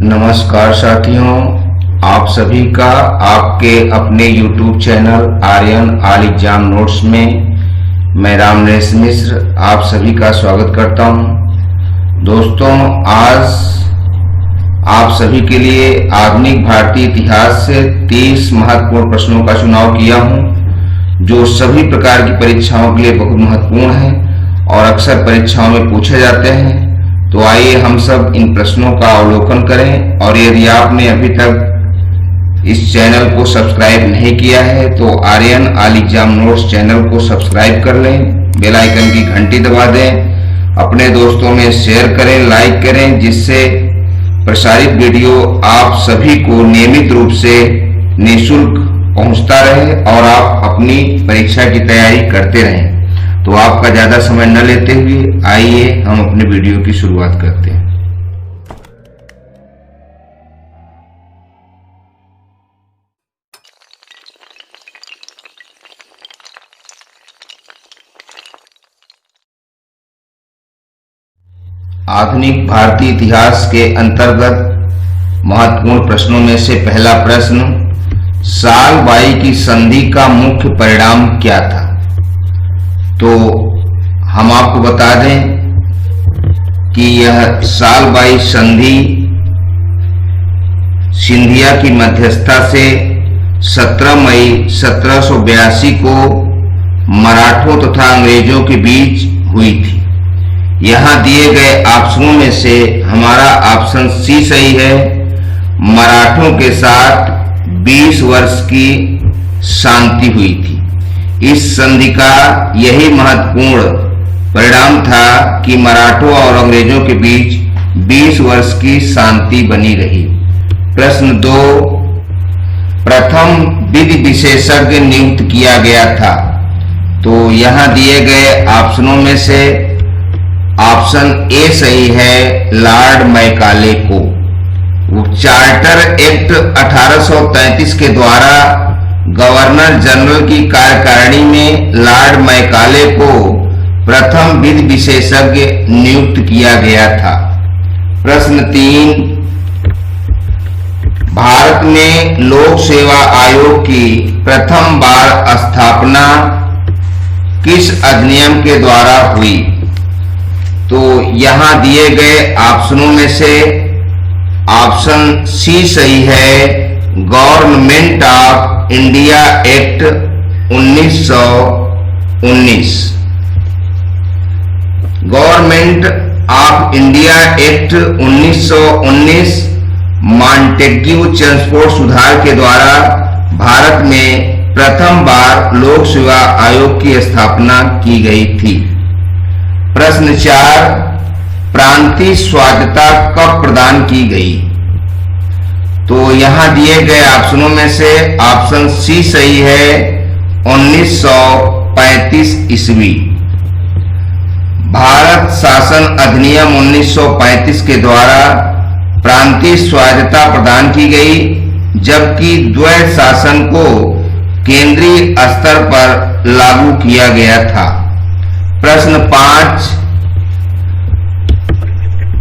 नमस्कार साथियों, आप सभी का आपके अपने YouTube channel Aryan all exam notes में मैं राम नरेश मिश्र आप सभी का स्वागत करता हूं। दोस्तों, आज आप सभी के लिए आधुनिक भारतीय इतिहास से 30 महत्वपूर्ण प्रश्नों का चुनाव किया हूं, जो सभी प्रकार की परीक्षाओं के लिए बहुत महत्वपूर्ण हैं और अक्सर परीक्षाओं में पूछे जाते हैं। तो आइए हम सब इन प्रश्नों का अवलोकन करें। और यदि आपने अभी तक इस चैनल को सब्सक्राइब नहीं किया है तो Aryan all exam notes channel को सब्सक्राइब कर लें, बेल आइकन की घंटी दबा दें, अपने दोस्तों में शेयर करें, लाइक करें, जिससे प्रसारित वीडियो आप सभी को नियमित रूप से निःशुल्क पहुंचता रहे और आप अपनी परीक्षा की तैयारी करते रहें। तो आपका ज्यादा समय न लेते हुए आइए हम अपने वीडियो की शुरुआत करते हैं। आधुनिक भारतीय इतिहास के अंतर्गत महत्वपूर्ण प्रश्नों में से पहला प्रश्न, साल बाई की संधि का मुख्य परिणाम क्या था? तो हम आपको बता दें कि यह साल बाई संधि सिंधिया की मध्यस्थता से 17 मई 1782 को मराठों तथा अंग्रेजों के बीच हुई थी। यहां दिए गए ऑप्शनों में से हमारा ऑप्शन सी सही है। मराठों के साथ 20 वर्ष की शांति हुई थी। इस संधि का यही महत्वपूर्ण परिणाम था कि मराठों और अंग्रेजों के बीच 20 वर्ष की शांति बनी रही। प्रश्न 2, प्रथम विधि विशेषज्ञ नियुक्त किया गया था। तो यहां दिए गए ऑप्शनों में से ऑप्शन ए सही है, लॉर्ड मैकाले को। चार्टर एक्ट 1833 के द्वारा गवर्नर जनरल की कार्यकारिणी में लॉर्ड मैकाले को प्रथम विधि विशेषज्ञ नियुक्त किया गया था। प्रश्न 3, भारत में लोक सेवा आयोग की प्रथम बार स्थापना किस अधिनियम के द्वारा हुई? तो यहां दिए गए ऑप्शनों में से ऑप्शन सी सही है, government of India act 1919। Government of India act 1919 Montagu Chelmsford सुधार के द्वारा भारत में प्रथम बार लोक सेवा आयोग की स्थापना की गई थी। प्रश्न 4, प्रांतीय स्वायत्तता कब प्रदान की गई? तो यहां दिए गए ऑप्शनों में से ऑप्शन सी सही है, 1935 ईस्वी। भारत शासन अधिनियम 1935 के द्वारा प्रांतीय स्वायत्तता प्रदान की गई, जबकि द्वैध शासन को केंद्रीय स्तर पर लागू किया गया था। प्रश्न 5,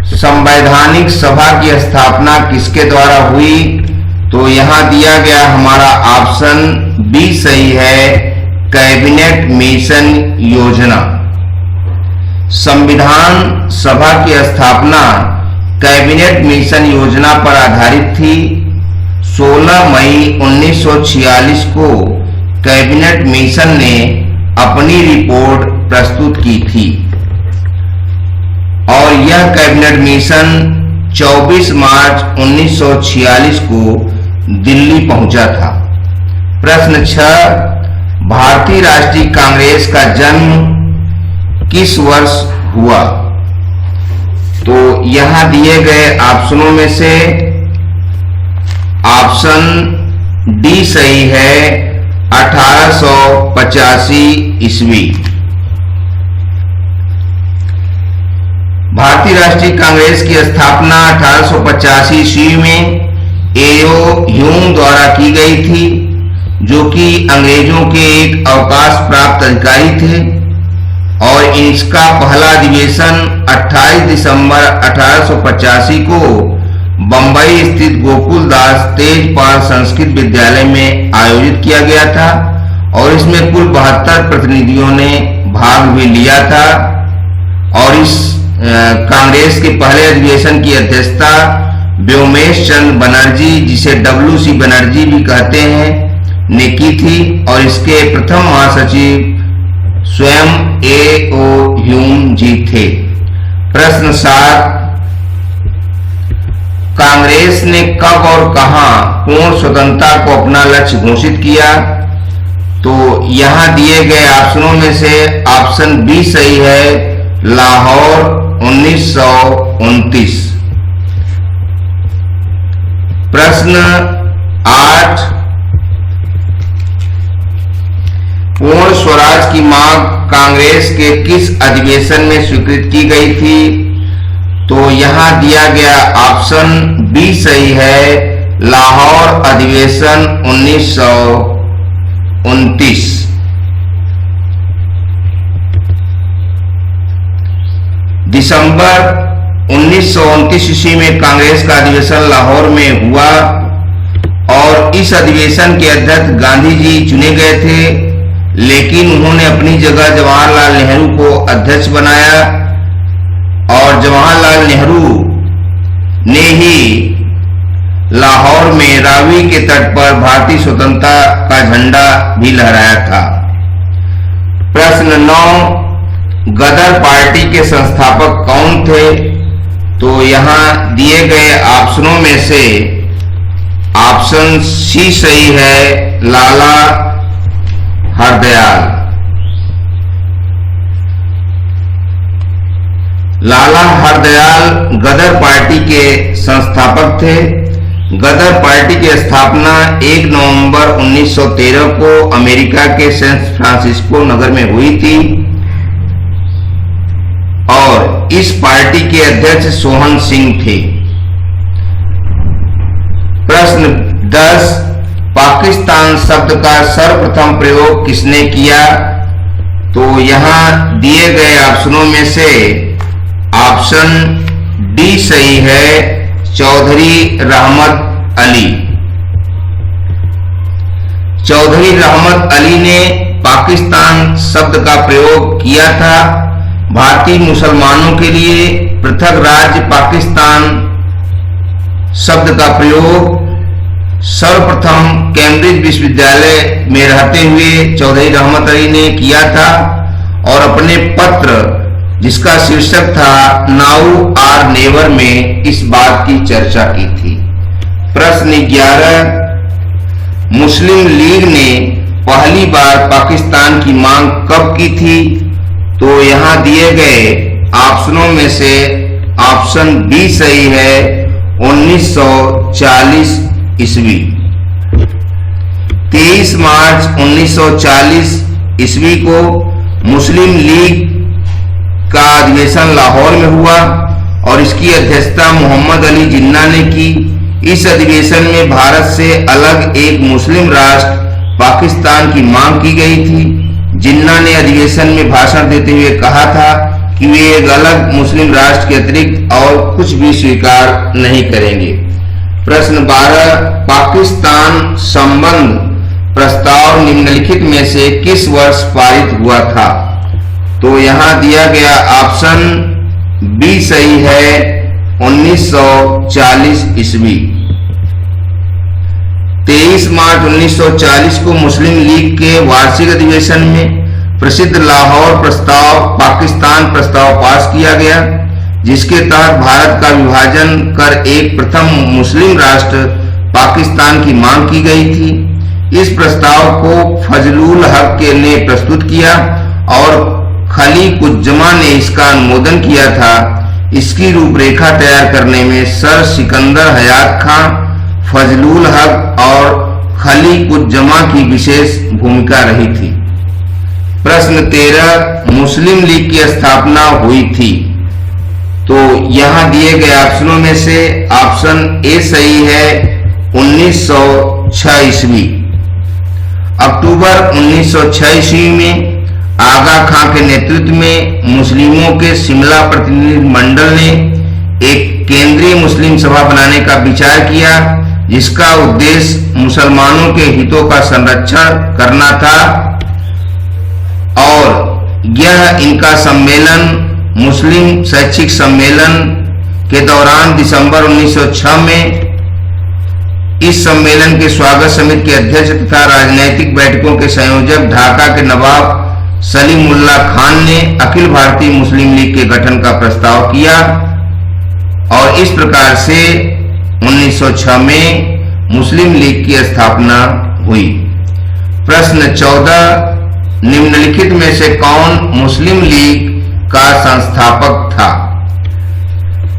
संवैधानिक सभा की स्थापना किसके द्वारा हुई? तो यहां दिया गया हमारा ऑप्शन बी सही है, कैबिनेट मिशन योजना। संविधान सभा की स्थापना कैबिनेट मिशन योजना पर आधारित थी। 16 मई 1946 को कैबिनेट मिशन ने अपनी रिपोर्ट प्रस्तुत की थी और यह कैबिनेट मिशन 24 मार्च 1946 को दिल्ली पहुंचा था। प्रश्न 6, भारतीय राष्ट्रीय कांग्रेस का जन्म किस वर्ष हुआ? तो यहां दिए गए ऑप्शनों में से ऑप्शन डी सही है, 1885 ईस्वी। भारतीय राष्ट्रीय कांग्रेस की स्थापना 1885 ईस्वी में एओ ह्यूम द्वारा की गई थी, जो कि अंग्रेजों के एक अवकाश प्राप्त अधिकारी थे और इसका पहला अधिवेशन 28 दिसंबर 1885 को बंबई स्थित गोकुलदास तेजपाल संस्कृत विद्यालय में आयोजित किया गया था और इसमें कुल 72 प्रतिनिधियों ने भाग भी लिया था। और इस कांग्रेस के पहले अधिवेशन की अध्यक्षता व्योमेश चंद्र बनर्जी, जिसे WC बनर्जी भी कहते हैं, ने की थी और इसके प्रथम महासचिव स्वयं A.O. ह्यूम जी थे। प्रश्न 7, कांग्रेस ने कब और कहां पूर्ण स्वतंत्रता को अपना लक्ष्य घोषित किया? तो यहां दिए गए ऑप्शनों में से ऑप्शन बी सही है, लाहौर 1929। प्रश्न 8, पूर्ण स्वराज की मांग कांग्रेस के किस अधिवेशन में स्वीकृत की गई थी? तो यहां दिया गया ऑप्शन बी सही है, लाहौर अधिवेशन 1929। दिसंबर 1929 ईस्वी में कांग्रेस का अधिवेशन लाहौर में हुआ और इस अधिवेशन के अध्यक्ष गांधी जी चुने गए थे, लेकिन उन्होंने अपनी जगह जवाहरलाल नेहरू को अध्यक्ष बनाया और जवाहरलाल नेहरू ने ही लाहौर में रावी के तट पर भारतीय स्वतंत्रता का झंडा भी लहराया था। प्रश्न 9, गदर पार्टी के संस्थापक कौन थे? तो यहां दिए गए ऑप्शनों में से ऑप्शन सी सही है, लाला हरदयाल। लाला हरदयाल गदर पार्टी के संस्थापक थे। गदर पार्टी की स्थापना 1 नवंबर 1913 को अमेरिका के सैन फ्रांसिस्को नगर में हुई थी और इस पार्टी के अध्यक्ष सोहन सिंह थे। प्रश्न 10, पाकिस्तान शब्द का सर्वप्रथम प्रयोग किसने किया? तो यहां दिए गए ऑप्शनों में से ऑप्शन डी सही है, चौधरी रहमत अली। चौधरी रहमत अली ने पाकिस्तान शब्द का प्रयोग किया था। भारतीय मुसलमानों के लिए पृथक राज्य पाकिस्तान शब्द का प्रयोग सर्वप्रथम कैम्ब्रिज विश्वविद्यालय में रहते हुए चौधरी रहमत अली ने किया था और अपने पत्र जिसका शीर्षक था नाउ आर नेवर में इस बात की चर्चा की थी। प्रश्न 11, मुस्लिम लीग ने पहली बार पाकिस्तान की मांग कब की थी? तो यहां दिए गए ऑप्शनों में से ऑप्शन बी सही है, 1940 ईस्वी। 23 मार्च 1940 ईस्वी को मुस्लिम लीग का अधिवेशन लाहौर में हुआ और इसकी अध्यक्षता मोहम्मद अली जिन्ना ने की। इस अधिवेशन में भारत से अलग एक मुस्लिम राष्ट्र पाकिस्तान की मांग की गई थी। जिन्ना ने अधिवेशन में भाषण देते हुए कहा था कि वे एक अलग मुस्लिम राष्ट्र के अतिरिक्त और कुछ भी स्वीकार नहीं करेंगे। प्रश्न 12, पाकिस्तान संबंध प्रस्ताव निम्नलिखित में से किस वर्ष पारित हुआ था? तो यहां दिया गया ऑप्शन बी सही है, 1940 ईस्वी। 23 मार्च 1940 को मुस्लिम लीग के वार्षिक अधिवेशन में प्रसिद्ध लाहौर प्रस्ताव, पाकिस्तान प्रस्ताव पास किया गया, जिसके तहत भारत का विभाजन कर एक प्रथम मुस्लिम राष्ट्र पाकिस्तान की मांग की गई थी। इस प्रस्ताव को फजलुल हक ने प्रस्तुत किया और खलीकुज्जमा ने इसका अनुमोदन किया था। इसकी रूपरेखा तैयार करने में सर सिकंदर हयात खां, फजलुल हक और खलीकुज्जमा की विशेष भूमिका रही थी। प्रश्न 13, मुस्लिम लीग की स्थापना हुई थी। तो यहां दिए गए ऑप्शनों में से ऑप्शन ए सही है, 1906 ईस्वी। अक्टूबर 1906 ईस्वी में आगा खां के नेतृत्व में मुस्लिमों के शिमला प्रतिनिधि मंडल ने एक केंद्रीय मुस्लिम सभा बनाने का विचार किया, जिसका उद्देश्य मुसलमानों के हितों का संरक्षण करना था। और यह इनका सम्मेलन मुस्लिम शैक्षिक सम्मेलन के दौरान दिसंबर 1906 में इस सम्मेलन के स्वागत समिति के अध्यक्ष तथा राजनैतिक बैठकों के संयोजक ढाका के नवाब सलीमुल्लाह खान ने अखिल भारतीय मुस्लिम लीग के गठन का प्रस्ताव किया और इस प्रकार से 1906 में मुस्लिम लीग की स्थापना हुई। प्रश्न 14, निम्नलिखित में से कौन मुस्लिम लीग का संस्थापक था?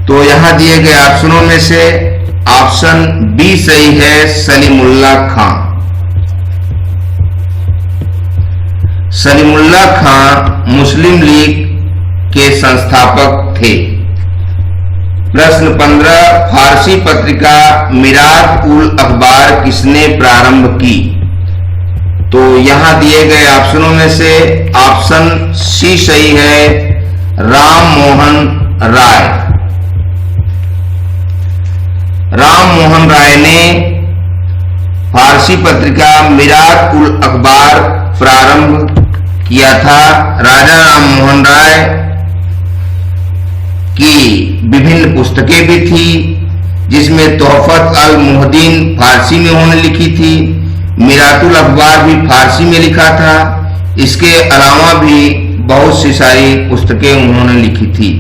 तो यहां दिए गए ऑप्शनों में से ऑप्शन बी सही है, सलीमुल्लाह खान। सलीमुल्लाह खान मुस्लिम लीग के संस्थापक थे। प्रश्न 15, फारसी पत्रिका मिरात उल अखबार किसने प्रारंभ की? तो यहां दिए गए ऑप्शनों में से ऑप्शन सी सही है, राम मोहन राय। राम मोहन राय ने फारसी पत्रिका मिरात उल अखबार प्रारंभ किया था। राजा राम मोहन राय की विभिन्न पुस्तकें भी थी, जिसमें तोहफत अल मुहद्दीन फारसी में उन्होंने लिखी थी, मिरातुल अखबार भी फारसी में लिखा था। इसके अलावा भी बहुत सी सारी पुस्तकें उन्होंने लिखी थी।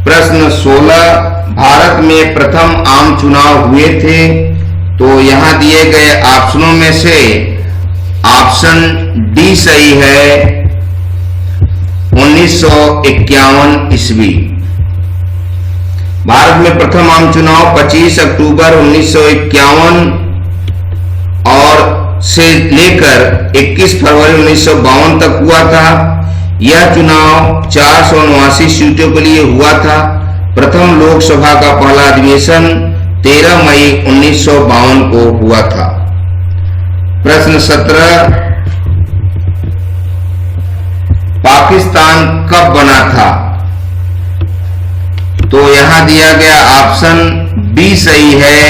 प्रश्न 16, भारत में प्रथम आम चुनाव हुए थे? तो यहां दिए गए ऑप्शनों में से ऑप्शन डी सही है, 1951 ईस्वी। भारत में प्रथम आम चुनाव 25 अक्टूबर 1951 और से लेकर 21 फरवरी 1952 तक हुआ था। यह चुनाव 479 सीटों के लिए हुआ था। प्रथम लोकसभा का पहला अधिवेशन 13 मई 1952 को हुआ था। प्रश्न 17, पाकिस्तान कब बना था? तो यहां दिया गया ऑप्शन बी सही है,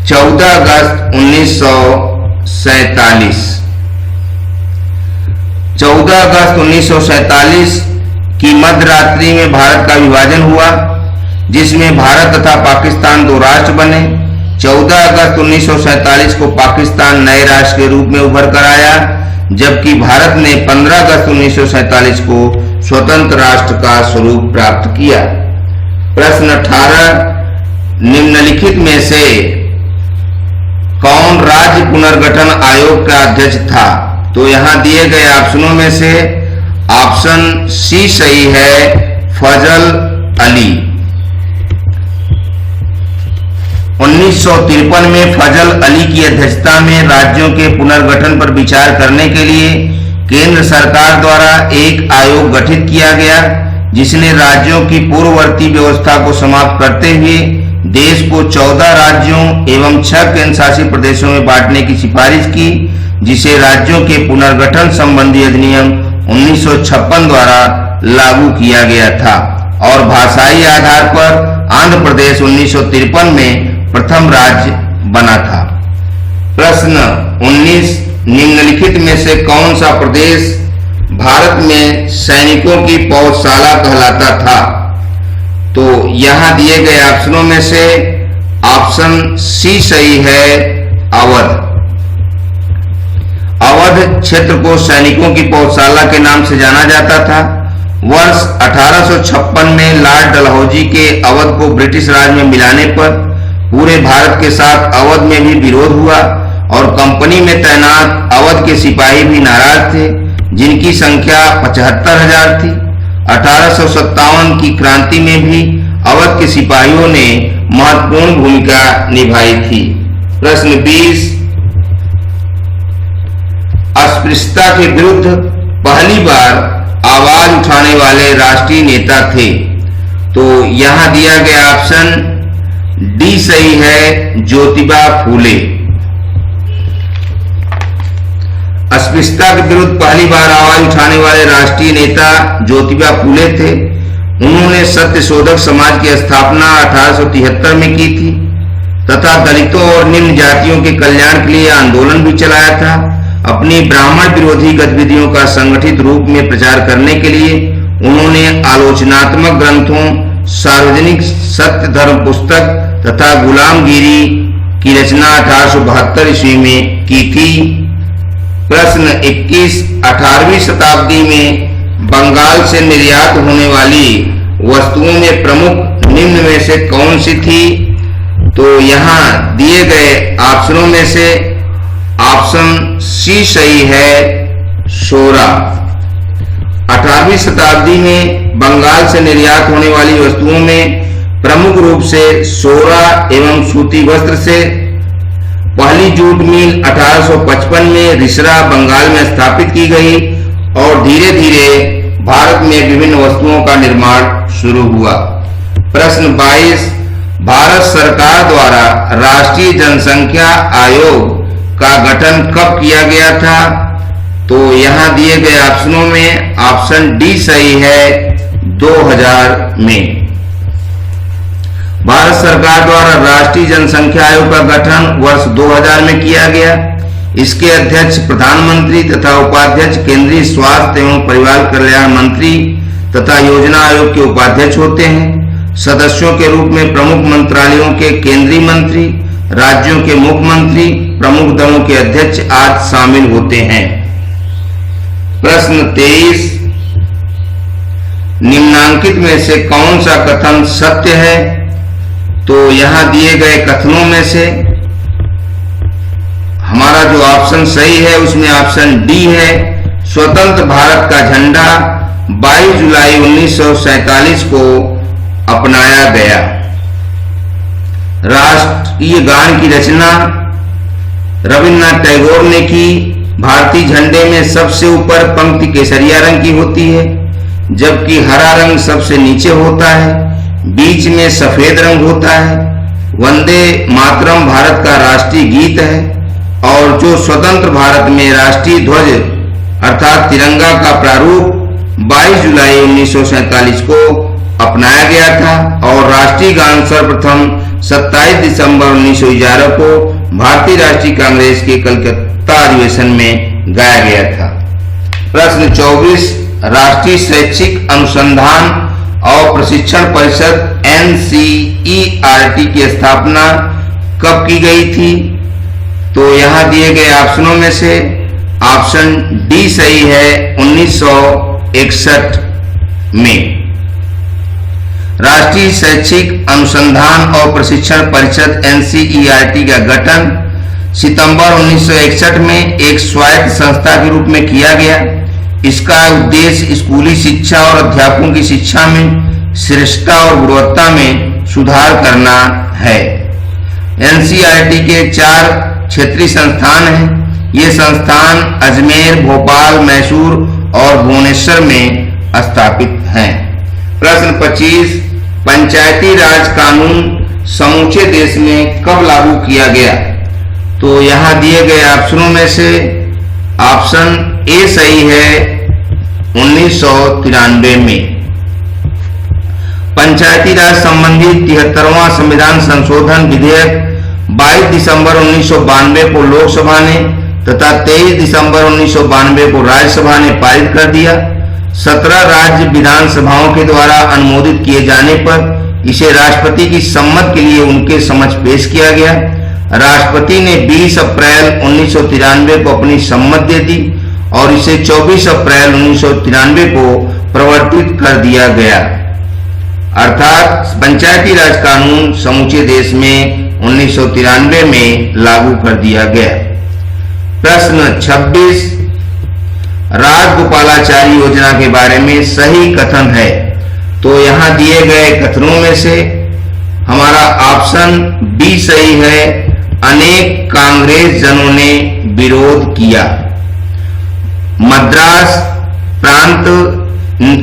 14 अगस्त 1947। 14 अगस्त 1947 की मध्यरात्रि में भारत का विभाजन हुआ, जिसमें भारत तथा पाकिस्तान दो राष्ट्र बने। 14 अगस्त 1947 को पाकिस्तान नए राष्ट्र के रूप में उभर कर आया, जबकि भारत ने 15 अगस्त 1947 को स्वतंत्र राष्ट्र का स्वरूप प्राप्त किया। प्रश्न 18, निम्नलिखित में से कौन राज्य पुनर्गठन आयोग का अध्यक्ष था? तो यहां दिए गए ऑप्शनों में से ऑप्शन सी सही है, फजल अली। 1953 में फजल अली की अध्यक्षता में राज्यों के पुनर्गठन पर विचार करने के लिए केंद्र सरकार द्वारा एक आयोग गठित किया गया, जिसने राज्यों की पूर्ववर्ती व्यवस्था को समाप्त करते हुए देश को 14 राज्यों एवं 6 केंद्र शासित प्रदेशों में बांटने की सिफारिश की, जिसे राज्यों के पुनर्गठन संबंधी अधिनियम 1956 द्वारा लागू किया गया था। और भाषाई आधार पर आंध्र प्रदेश 1953 में प्रथम राज्य बना था। प्रश्न 19, निम्नलिखित में से कौन सा प्रदेश भारत में सैनिकों की पौधशाला कहलाता था? तो यहां दिए गए ऑप्शनों में से ऑप्शन सी सही है, अवध। अवध क्षेत्र को सैनिकों की पौधशाला के नाम से जाना जाता था। वर्ष 1856 में लॉर्ड डलहौजी के अवध को ब्रिटिश राज में मिलाने पर पूरे भारत के साथ अवध में भी विरोध हुआ और कंपनी में तैनात अवध के सिपाही भी नाराज थे, जिनकी संख्या 75,000 थी। 1857 की क्रांति में भी अवध के सिपाहियों ने महत्वपूर्ण भूमिका निभाई थी। प्रश्न 20, अस्पृश्यता के विरुद्ध पहली बार आवाज उठाने वाले राष्ट्रीय नेता थे? तो यहां दिया गया ऑप्शन डी सही है, ज्योतिबा फूले। अस्पृश्यता के विरुद्ध पहली बार आवाज उठाने वाले राष्ट्रीय नेता ज्योतिबा फूले थे। उन्होंने सत्य शोधक समाज की स्थापना 1873 में की थी तथा दलितों और निम्न जातियों के कल्याण के लिए आंदोलन भी चलाया था। अपनी ब्राह्मण विरोधी गतिविधियों का संगठित रूप में प्रचार करने के लिए उन्होंने आलोचनात्मक ग्रंथों, सार्वजनिक सत्य धर्म पुस्तक तथा गुलामगिरी की रचना 1872 ईस्वी में की थी। प्रश्न 21, 18वीं शताब्दी में बंगाल से निर्यात होने वाली वस्तुओं में प्रमुख निम्न में से कौन सी थी? तो यहाँ दिए गए ऑप्शनों में से ऑप्शन सी सही है, सोरा। 18वीं शताब्दी में बंगाल से निर्यात होने वाली वस्तुओं में प्रमुख रूप से सोरा एवं सूती वस्त्र से पहली जूट मिल 1855 में रिसरा बंगाल में स्थापित की गई और धीरे धीरे भारत में विभिन्न वस्तुओं का निर्माण शुरू हुआ। प्रश्न 22, भारत सरकार द्वारा राष्ट्रीय जनसंख्या आयोग का गठन कब किया गया था? तो यहाँ दिए गए ऑप्शनों में ऑप्शन डी सही है, 2000 में। भारत सरकार द्वारा राष्ट्रीय जनसंख्या आयोग का गठन वर्ष 2000 में किया गया। इसके अध्यक्ष प्रधानमंत्री तथा उपाध्यक्ष केंद्रीय स्वास्थ्य एवं परिवार कल्याण मंत्री तथा योजना आयोग के उपाध्यक्ष होते हैं। सदस्यों के रूप में प्रमुख मंत्रालयों के केंद्रीय मंत्री, राज्यों के मुख्यमंत्री, प्रमुख दलों के अध्यक्ष आदि शामिल होते हैं। प्रश्न 23, निम्नांकित में से कौन सा कथन सत्य है? तो यहाँ दिए गए कथनों में से हमारा जो ऑप्शन सही है उसमें ऑप्शन डी है, स्वतंत्र भारत का झंडा 22 जुलाई 1947 को अपनाया गया। राष्ट्रीय गान की रचना रविन्द्रनाथ टैगोर ने की। भारतीय झंडे में सबसे ऊपर पंक्ति केसरिया रंग की होती है, जबकि हरा रंग सबसे नीचे होता है, बीच में सफेद रंग होता है। वंदे मातरम भारत का राष्ट्रीय गीत है और जो स्वतंत्र भारत में राष्ट्रीय ध्वज अर्थात तिरंगा का प्रारूप 22 जुलाई 1947 को अपनाया गया था और राष्ट्रीय गान सर्वप्रथम 27 दिसंबर 1911 को भारतीय राष्ट्रीय कांग्रेस के कलकत्ता अधिवेशन में गाया गया था। प्रश्न 24, राष्ट्रीय शैक्षिक अनुसंधान और प्रशिक्षण परिषद NCERT की स्थापना कब की गई थी? तो यहाँ दिए गए ऑप्शनों में से ऑप्शन डी सही है, 1961 में। राष्ट्रीय शैक्षिक अनुसंधान और प्रशिक्षण परिषद NCERT का गठन सितंबर 1961 में एक स्वायत्त संस्था के रूप में किया गया। इसका उद्देश्य स्कूली शिक्षा और अध्यापकों की शिक्षा में श्रेष्ठता और गुणवत्ता में सुधार करना है। NCERT के 4 क्षेत्रीय संस्थान हैं। ये संस्थान अजमेर, भोपाल, मैसूर और भुवनेश्वर में स्थापित हैं। प्रश्न 25, पंचायती राज कानून समूचे देश में कब लागू किया गया? तो यहाँ दिए गए ऑप्शनों में से ऑप्शन ए सही है, 1993 में। पंचायती राज संबंधी 73वां संविधान संशोधन विधेयक 22 दिसंबर 1992 को लोकसभा ने तथा 23 दिसंबर 1992 को राज्यसभा ने पारित कर दिया। 17 राज्य विधानसभाओं के द्वारा अनुमोदित किए जाने पर इसे राष्ट्रपति की सम्मति के लिए उनके समक्ष पेश किया गया। राष्ट्रपति ने 20 अप्रैल 1993 को अपनी सम्मति दे दी और इसे 24 अप्रैल 1993 को प्रवर्तित कर दिया गया। अर्थात पंचायती राज कानून समूचे देश में 1993 में लागू कर दिया गया। प्रश्न 26, राजगोपालाचारी योजना के बारे में सही कथन है? तो यहाँ दिए गए कथनों में से हमारा ऑप्शन बी सही है, अनेक कांग्रेस जनों ने विरोध किया। मद्रास प्रांत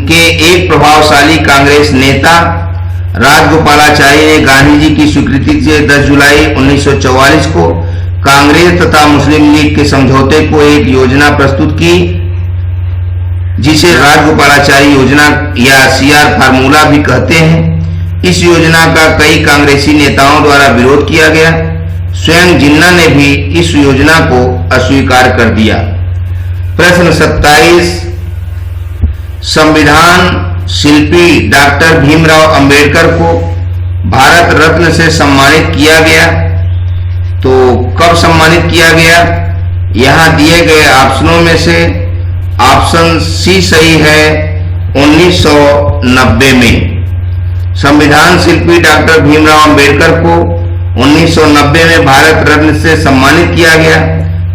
के एक प्रभावशाली कांग्रेस नेता राजगोपालाचारी ने गांधी जी की स्वीकृति से 10 जुलाई 1944 को कांग्रेस तथा मुस्लिम लीग के समझौते को एक योजना प्रस्तुत की। जिसे राजगोपालाचारी योजना या CR फार्मूला भी कहते हैं। इस योजना का कई कांग्रेसी नेताओं द्वारा विरोध किया गया। स्वयं जिन्ना ने भी इस योजना को अस्वीकार कर दिया। प्रश्न 27, संविधान शिल्पी डॉक्टर भीमराव अंबेडकर को भारत रत्न से सम्मानित किया गया। तो कब सम्मानित किया गया? यहां दिए गए ऑप्शनों में से ऑप्शन सी सही है, 1990 में। संविधान शिल्पी डॉक्टर भीमराव अंबेडकर को 1990 में भारत रत्न से सम्मानित किया गया।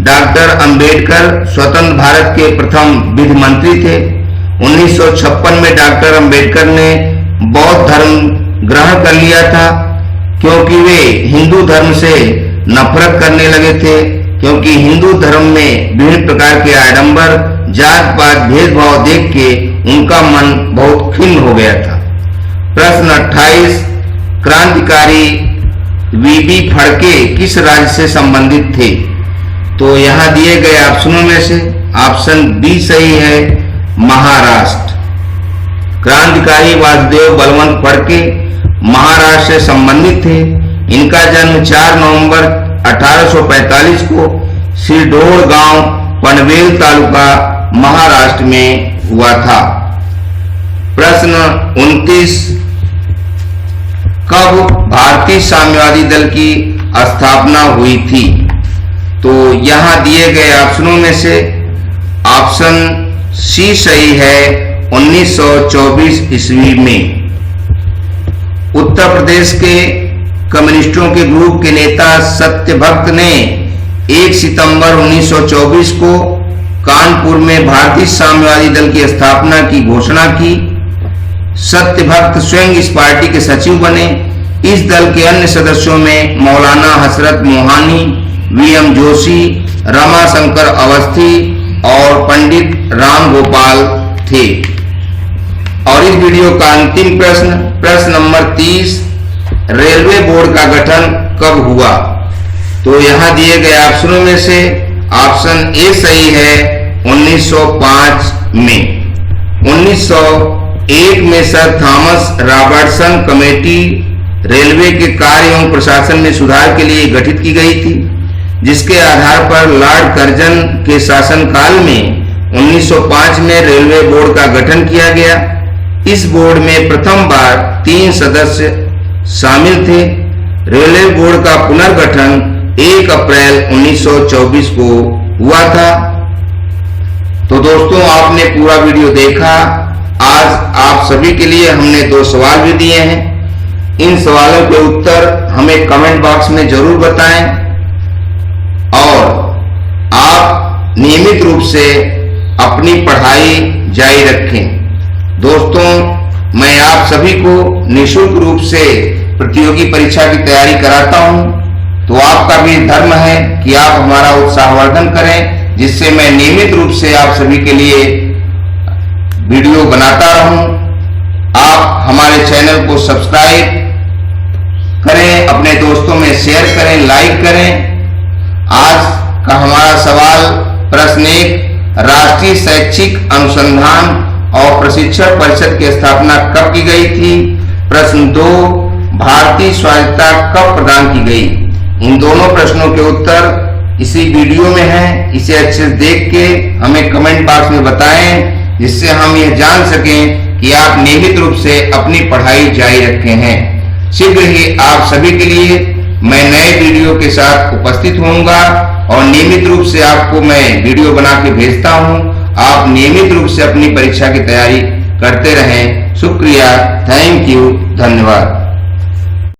डॉक्टर अंबेडकर स्वतंत्र भारत के प्रथम विधि मंत्री थे। 1956 में डॉक्टर अंबेडकर ने बौद्ध धर्म ग्रहण कर लिया था, क्योंकि वे हिंदू धर्म से नफरत करने लगे थे, क्योंकि हिंदू धर्म में विभिन्न प्रकार के आडंबर, जात पात, भेदभाव देख के उनका मन बहुत खिन्न हो गया था। प्रश्न 28, क्रांतिकारी वीबी फड़के किस राज्य से संबंधित थे? तो यहां दिए गए ऑप्शनों में से ऑप्शन बी सही है, महाराष्ट्र। क्रांतिकारी वासुदेव बलवंत फड़के महाराष्ट्र से संबंधित थे। इनका जन्म 4 नवंबर 1845 को सिरडोड़ गांव, पनवेल तालुका, महाराष्ट्र में हुआ था। प्रश्न 29, कब भारतीय साम्यवादी दल की स्थापना हुई थी? तो यहां दिए गए ऑप्शनों में से ऑप्शन सी सही है, 1924 ईस्वी में। उत्तर प्रदेश के कम्युनिस्टों के ग्रुप के नेता सत्यभक्त ने 1 सितंबर 1924 को कानपुर में भारतीय साम्यवादी दल की स्थापना की घोषणा की। सत्यभक्त स्वयं इस पार्टी के सचिव बने। इस दल के अन्य सदस्यों में मौलाना हसरत मोहानी, VM जोशी, रमाशंकर अवस्थी और पंडित राम गोपाल थे। और इस वीडियो का अंतिम प्रश्न नंबर 30, रेलवे बोर्ड का गठन कब हुआ? तो यहां दिए गए ऑप्शनों में से ऑप्शन ए सही है, 1905 में। 1901 में sir Thomas Robertson committee railway के कार्य एवं प्रशासन में सुधार के लिए गठित की गई थी, जिसके आधार पर लॉर्ड कर्जन के शासनकाल में 1905 में रेलवे बोर्ड का गठन किया गया। इस बोर्ड में प्रथम बार 3 सदस्य शामिल थे। रेलवे बोर्ड का पुनर्गठन 1 अप्रैल 1924 को हुआ था। तो दोस्तों, आपने पूरा वीडियो देखा। आज आप सभी के लिए हमने 2 सवाल भी दिए हैं। इन सवालों के उत्तर हमें कमेंट बॉक्स में जरूर बताएं और आप नियमित रूप से अपनी पढ़ाई जारी रखें। दोस्तों, मैं आप सभी को निःशुल्क रूप से प्रतियोगी परीक्षा की तैयारी कराता हूं, तो आपका भी धर्म है कि आप हमारा उत्साहवर्धन करें, जिससे मैं नियमित रूप से आप सभी के लिए वीडियो बनाता रहूं। आप हमारे चैनल को सब्सक्राइब करें, अपने दोस्तों में शेयर करें, लाइक करें। आज का हमारा सवाल प्रश्न 1, राष्ट्रीय शैक्षिक अनुसंधान और प्रशिक्षण परिषद की स्थापना कब की गई थी? प्रश्न 2, भारतीय स्वायत्तता कब प्रदान की गई? इन दोनों प्रश्नों के उत्तर इसी वीडियो में हैं। इसे अच्छे से देख के हमें कमेंट बॉक्स में बताएं, जिससे हम यह जान सकें कि आप नियमित रूप से अपनी पढ़ाई जारी रखे हैं। शीघ्र ही आप सभी के लिए मैं नए वीडियो के साथ उपस्थित होऊंगा और नियमित रूप से आपको मैं वीडियो बना के भेजता हूं। आप नियमित रूप से अपनी परीक्षा की तैयारी करते रहें। शुक्रिया, थैंक यू, धन्यवाद।